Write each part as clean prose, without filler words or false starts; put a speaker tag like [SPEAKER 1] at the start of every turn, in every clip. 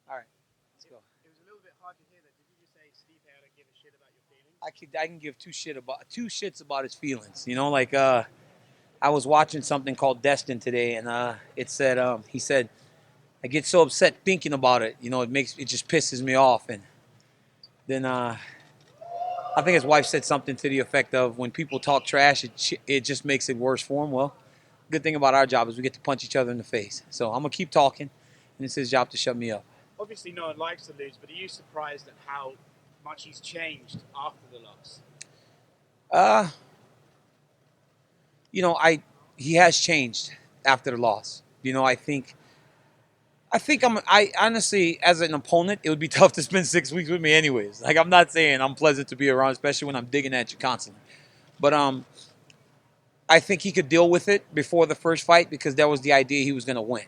[SPEAKER 1] All right, let's go.
[SPEAKER 2] It was a little bit hard to hear that. Did you just say Steve had to give a shit about your feelings?
[SPEAKER 1] I can give two shits about his feelings. You know, like I was watching something called Destin today, and it said he said I get so upset thinking about it. You know, it just pisses me off, and then I think his wife said something to the effect of when people talk trash, it just makes it worse for him. Well, good thing about our job is we get to punch each other in the face. So I'm gonna keep talking, and it's his job to shut me up.
[SPEAKER 2] Obviously, no one likes to lose, but are you surprised at how much he's changed after the loss?
[SPEAKER 1] Uh, you know, he has changed after the loss. You know, I honestly, as an opponent, it would be tough to spend 6 weeks with me anyways. Like, I'm not saying I'm pleasant to be around, especially when I'm digging at you constantly. But I think he could deal with it before the first fight because that was the idea he was going to win.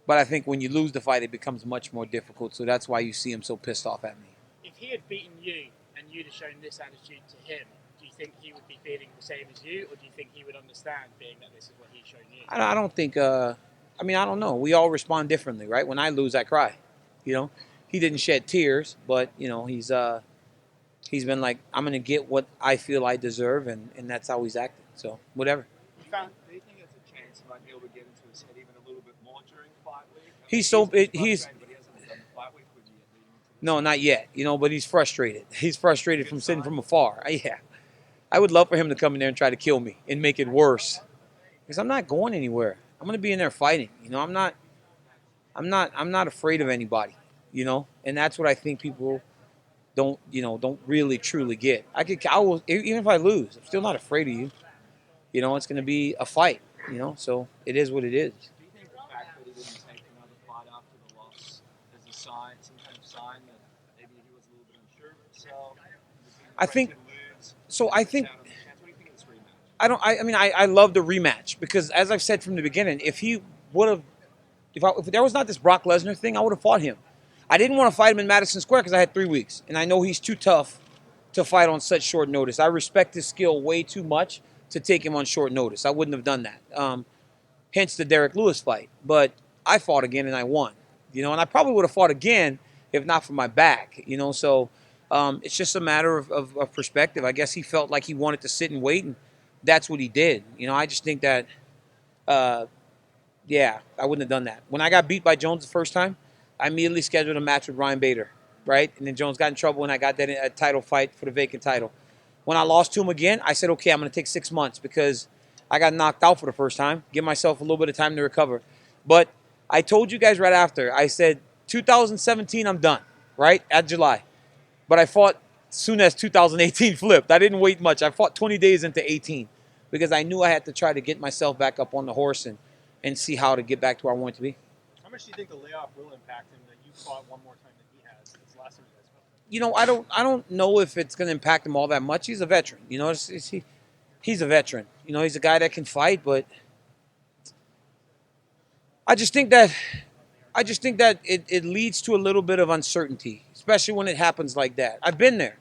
[SPEAKER 1] But I think when you lose the fight, it becomes much more difficult. So that's why you see him so pissed off at me.
[SPEAKER 2] If he had beaten you and you'd have shown this attitude to him, do you think he would be feeling the same as you, or do you think he would understand, being that this is what he's shown you?
[SPEAKER 1] I don't think. I mean, I don't know. We all respond differently, right? When I lose, I cry. You know, he didn't shed tears, but you know, he's been like, I'm gonna get what I feel I deserve, and that's how he's acted. So whatever.
[SPEAKER 3] Do you think there's a chance he might be able to get into his head even a little bit more during fight week?
[SPEAKER 1] He's so he's
[SPEAKER 3] frustrated, but he hasn't done the fight week with you yet leading into this.
[SPEAKER 1] no, not yet. You know, but he's frustrated. He's frustrated from sitting from afar. Yeah, I would love for him to come in there and try to kill me and make it worse, because I'm not going anywhere. I'm gonna be in there fighting. You know, I'm not afraid of anybody. You know, and that's what I think people don't really truly get. I will, even if I lose, I'm still not afraid of you. You know, it's going to be a fight. You know, so it is what it is.
[SPEAKER 3] Do you think the fact that he didn't take another fight after the loss is a sign, some kind of sign that maybe he was a little bit unsure of himself?
[SPEAKER 1] I think so. I think
[SPEAKER 3] What do you think of this rematch?
[SPEAKER 1] I don't. I mean, I love the rematch because, as I've said from the beginning, if he would have, if there was not this Brock Lesnar thing, I would have fought him. I didn't want to fight him in Madison Square because I had 3 weeks, and I know he's too tough to fight on such short notice. I respect his skill way too much to take him on short notice. I wouldn't have done that. Hence the Derek Lewis fight. But I fought again and I won. You know, and I probably would have fought again if not for my back. You know, so it's just a matter of perspective. I guess he felt like he wanted to sit and wait, and that's what he did. You know, I just think that, yeah, I wouldn't have done that. When I got beat by Jones the first time, I immediately scheduled a match with Ryan Bader, right? And then Jones got in trouble and I got that title fight for the vacant title. When I lost to him again, I said, okay, I'm going to take 6 months because I got knocked out for the first time. Give myself a little bit of time to recover. But I told you guys right after, I said, 2017, I'm done, right? At July. But I fought as soon as 2018 flipped. I didn't wait much. I fought 20 days into 18 because I knew I had to try to get myself back up on the horse and see how to get back to where I wanted to be.
[SPEAKER 4] How much do you think the layoff will impact him that you fought one more time than he has since last time you guys fought?
[SPEAKER 1] You know, I don't know if it's going to impact him all that much. He's a veteran. You know, he's a veteran. You know, he's a guy that can fight, but I just think that it leads to a little bit of uncertainty, especially when it happens like that. I've been there.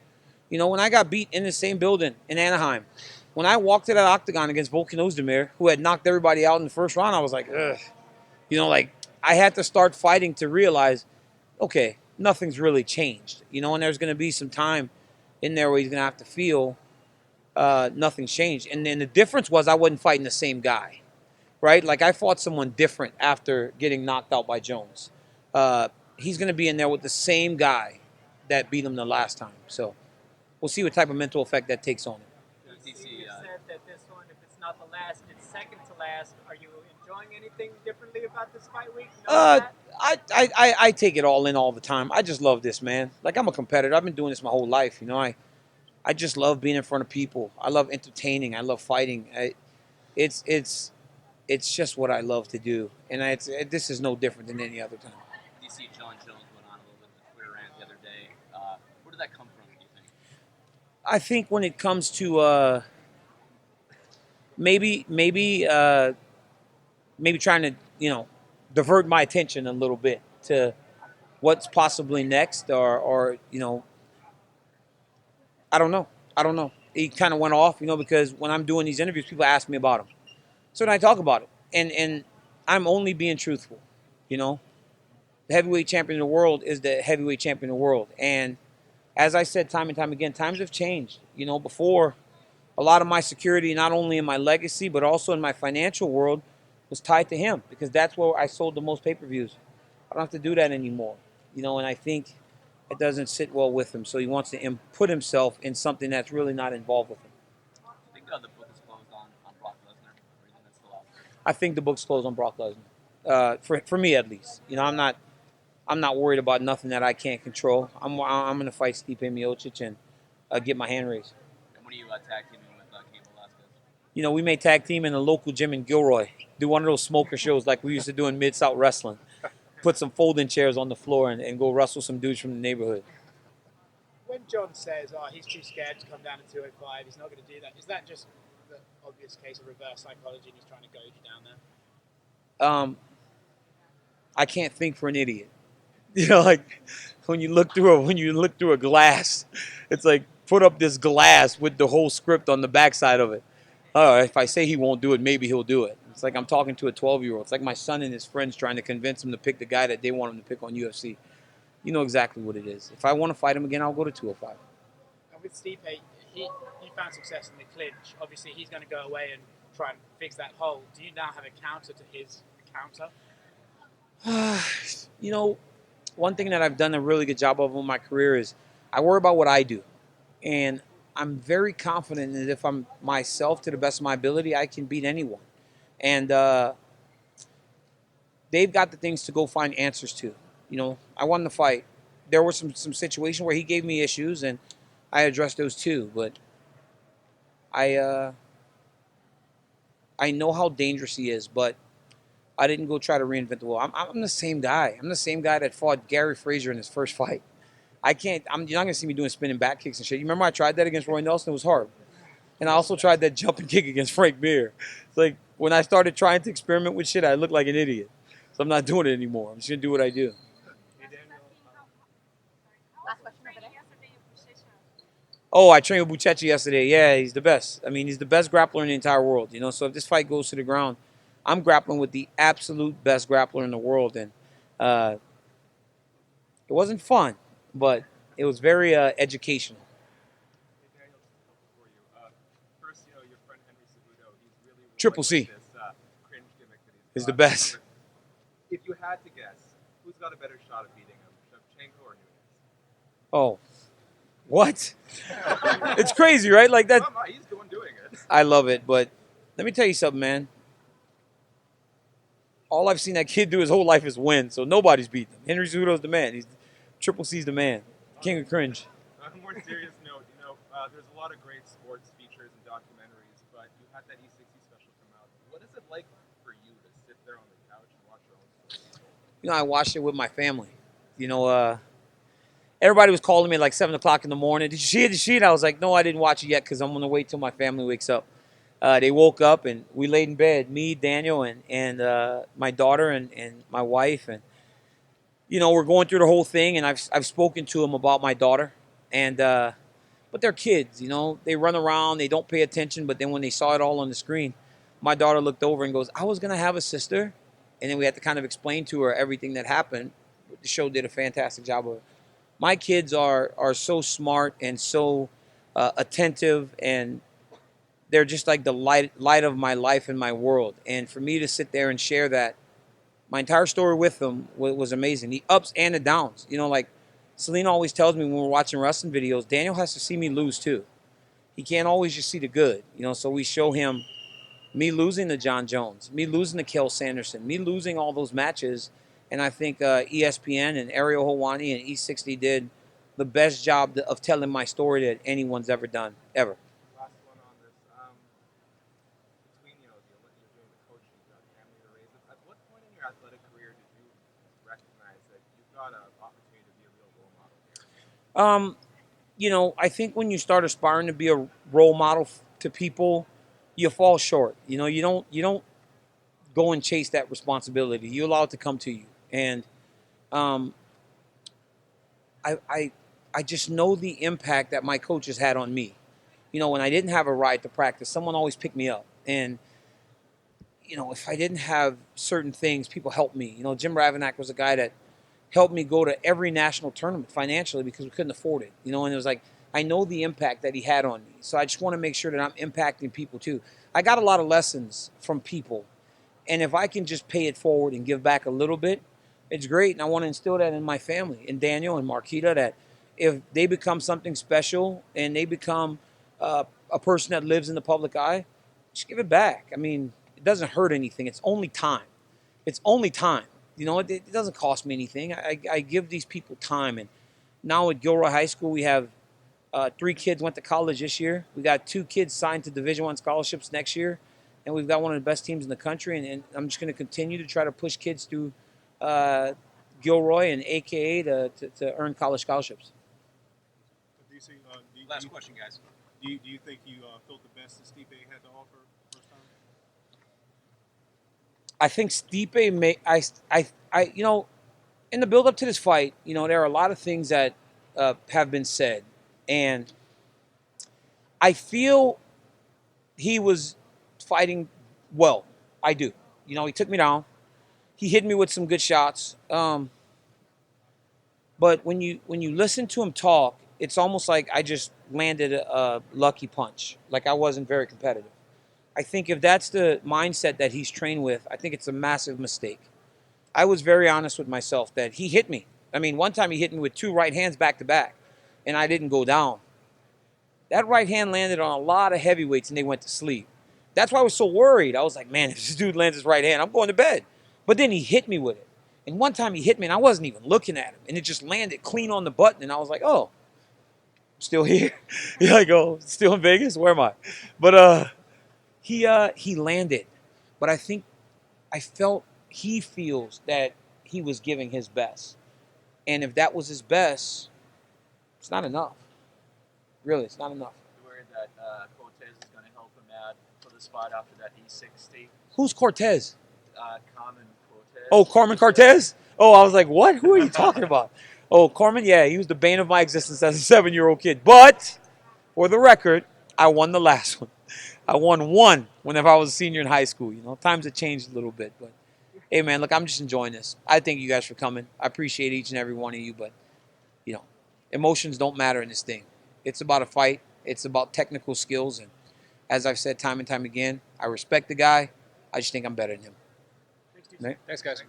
[SPEAKER 1] You know, when I got beat in the same building in Anaheim, when I walked to that octagon against Volkan Ozdemir, who had knocked everybody out in the first round, I was like, ugh. You know, like I had to start fighting to realize, okay, nothing's really changed. You know, and there's going to be some time in there where he's going to have to feel nothing's changed. And then the difference was I wasn't fighting the same guy, right? Like I fought someone different after getting knocked out by Jones. He's going to be in there with the same guy that beat him the last time. So we'll see what type of mental effect that takes on him.
[SPEAKER 5] You said that this one, if it's not the last, it's second to last. Are you enjoying anything differently about this fight week?
[SPEAKER 1] I take it all in all the time. I just love this, man. Like I'm a competitor. I've been doing this my whole life. You know, I just love being in front of people. I love entertaining. I love fighting. It's just what I love to do, and this is no different than any other time.
[SPEAKER 6] You see John Jones went on a little bit of a Twitter rant the other day. Where did that come from, do you think?
[SPEAKER 1] I think when it comes to maybe trying to divert my attention a little bit to what's possibly next, or I don't know. I don't know. He kind of went off, because when I'm doing these interviews, people ask me about him. So then I talk about it. And I'm only being truthful, The heavyweight champion of the world is the heavyweight champion of the world. And as I said time and time again, times have changed. Before, a lot of my security, not only in my legacy, but also in my financial world, was tied to him because that's where I sold the most pay-per-views. I don't have to do that anymore, and I think it doesn't sit well with him. So he wants to put himself in something that's really not involved with him.
[SPEAKER 6] I think the book is closed on Brock Lesnar, or is it still out there?
[SPEAKER 1] I think the book's closed on Brock Lesnar, for me at least. I'm not worried about nothing that I can't control. I'm going to fight Stipe Miocic and get my hand raised.
[SPEAKER 6] And when are you tag teaming with Cain Velasquez?
[SPEAKER 1] We may tag team in a local gym in Gilroy. Do one of those smoker shows like we used to do in Mid-South Wrestling. Put some folding chairs on the floor and go wrestle some dudes from the neighborhood.
[SPEAKER 2] When John says, he's too scared to come down to 205, he's not going to do that, is that just the obvious case of reverse psychology and he's trying to goad you down there?
[SPEAKER 1] I can't think for an idiot. Like when you look through a glass, it's like put up this glass with the whole script on the backside of it. If I say he won't do it, maybe he'll do it. It's like I'm talking to a 12-year-old. It's like my son and his friends trying to convince him to pick the guy that they want him to pick on UFC. You know exactly what it is. If I want to fight him again, I'll go to 205.
[SPEAKER 2] And with Stipe, you found success in the clinch. Obviously, he's going to go away and try and fix that hole. Do you now have a counter to his counter?
[SPEAKER 1] One thing that I've done a really good job of in my career is I worry about what I do. And I'm very confident that if I'm myself to the best of my ability, I can beat anyone. And they've got the things to go find answers to. I won the fight. There were some situations where he gave me issues, and I addressed those too. But I know how dangerous he is, but I didn't go try to reinvent the wheel. I'm the same guy. I'm the same guy that fought Gary Frazier in his first fight. You're not going to see me doing spinning back kicks and shit. You remember I tried that against Roy Nelson? It was hard. And I also tried that jumping kick against Frank Mir. It's like when I started trying to experiment with shit, I looked like an idiot. So I'm not doing it anymore. I'm just going to do what I do.
[SPEAKER 7] Last question over there.
[SPEAKER 1] Oh, I trained with Buchechi yesterday. Yeah, he's the best. I mean, he's the best grappler in the entire world. So if this fight goes to the ground, I'm grappling with the absolute best grappler in the world. And it wasn't fun, but it was very educational.
[SPEAKER 4] Hey, Daniel, just a couple for you. First, your friend Henry Cejudo, he's really
[SPEAKER 1] Triple C.
[SPEAKER 4] with this cringe gimmick that
[SPEAKER 1] He's the best.
[SPEAKER 4] If you had to guess, who's got a better shot at beating him, Shevchenko or Nunes?
[SPEAKER 1] Oh, what? It's crazy, right? Like that.
[SPEAKER 4] He's the one doing it.
[SPEAKER 1] I love it, but let me tell you something, man. All I've seen that kid do his whole life is win, so nobody's beaten him. Henry Cejudo's the man. He's Triple C's the man. King of cringe.
[SPEAKER 4] On a more serious note, there's a lot of great sports features and documentaries, but you had that E60 special come out. What is it like for you to sit there on the couch and watch your own story?
[SPEAKER 1] I watched it with my family. Everybody was calling me at like 7 o'clock in the morning. Did you see it? Did you see it? I was like, no, I didn't watch it yet because I'm going to wait till my family wakes up. They woke up and we laid in bed, me, Daniel, and my daughter and my wife. And, we're going through the whole thing. And I've spoken to them about my daughter. And but they're kids, They run around. They don't pay attention. But then when they saw it all on the screen, my daughter looked over and goes, I was going to have a sister. And then we had to kind of explain to her everything that happened. The show did a fantastic job of it. My kids are so smart and so attentive, and they're just like the light of my life and my world. And for me to sit there and share that, my entire story with them was amazing. The ups and the downs. Like Selena always tells me when we're watching wrestling videos, Daniel has to see me lose too. He can't always just see the good. So we show him me losing to John Jones, me losing to Kel Sanderson, me losing all those matches. And I think ESPN and Ariel Helwani and E60 did the best job of telling my story that anyone's ever done, ever.
[SPEAKER 4] Last one on this. Between you're doing the coaching, you've got family to raise. At what point in your athletic career did you recognize that you've got an opportunity to be a real role model here?
[SPEAKER 1] I think when you start aspiring to be a role model to people, you fall short. You don't go and chase that responsibility. You allow it to come to you. And I just know the impact that my coaches had on me. You know, when I didn't have a ride to practice, someone always picked me up. And, you know, if I didn't have certain things, people helped me. You know, Jim Ravanack was a guy that helped me go to every national tournament financially because we couldn't afford it. You know, and it was like, I know the impact that he had on me. So I just want to make sure that I'm impacting people too. I got a lot of lessons from people. And if I can just pay it forward and give back a little bit, it's great. And I want to instill that in my family, in Daniel and Marquita, that if they become something special and they become a person that lives in the public eye, just give it back. I mean, it doesn't hurt anything. It's only time. It's only time. You know, it doesn't cost me anything. I give these people time. And now at Gilroy High School, we have 3 kids went to college this year. We got 2 kids signed to Division I scholarships next year. And we've got one of the best teams in the country. And I'm just going to continue to try to push kids through Gilroy and AKA to earn college scholarships.
[SPEAKER 6] Last question, guys.
[SPEAKER 8] Do you think you felt the best that Stipe had to offer first time?
[SPEAKER 1] I think Stipe may you know, in the build up to this fight, you know, there are a lot of things that have been said, and I feel he was fighting well. I do. You know, he took me down. He hit me with some good shots. But when you listen to him talk, it's almost like I just landed a lucky punch. Like I wasn't very competitive. I think if that's the mindset that he's trained with, I think it's a massive mistake. I was very honest with myself that he hit me. I mean, one time he hit me with 2 right hands back to back, and I didn't go down. That right hand landed on a lot of heavyweights, and they went to sleep. That's why I was so worried. I was like, man, if this dude lands his right hand, I'm going to bed. But then he hit me with it. And one time he hit me, and I wasn't even looking at him, and it just landed clean on the button, and I was like, oh, I'm still here? You're like, oh, still in Vegas? Where am I? But he landed. But I felt he feels that he was giving his best. And if that was his best, it's not enough. Really, it's not enough.
[SPEAKER 3] You're worried that Cortez is going to help him out for the spot after that E60.
[SPEAKER 1] Who's Cortez?
[SPEAKER 3] Carmen Cortez.
[SPEAKER 1] Oh, Carmen Cortez? Oh, I was like, what? Who are you talking about? Oh, Carmen, yeah, he was the bane of my existence as a 7-year-old kid. But, for the record, I won the last one. I won one whenever I was a senior in high school. You know, times have changed a little bit. But, hey, man, look, I'm just enjoying this. I thank you guys for coming. I appreciate each and every one of you. But, you know, emotions don't matter in this thing. It's about a fight. It's about technical skills. And as I've said time and time again, I respect the guy. I just think I'm better than him.
[SPEAKER 2] Thanks, guys.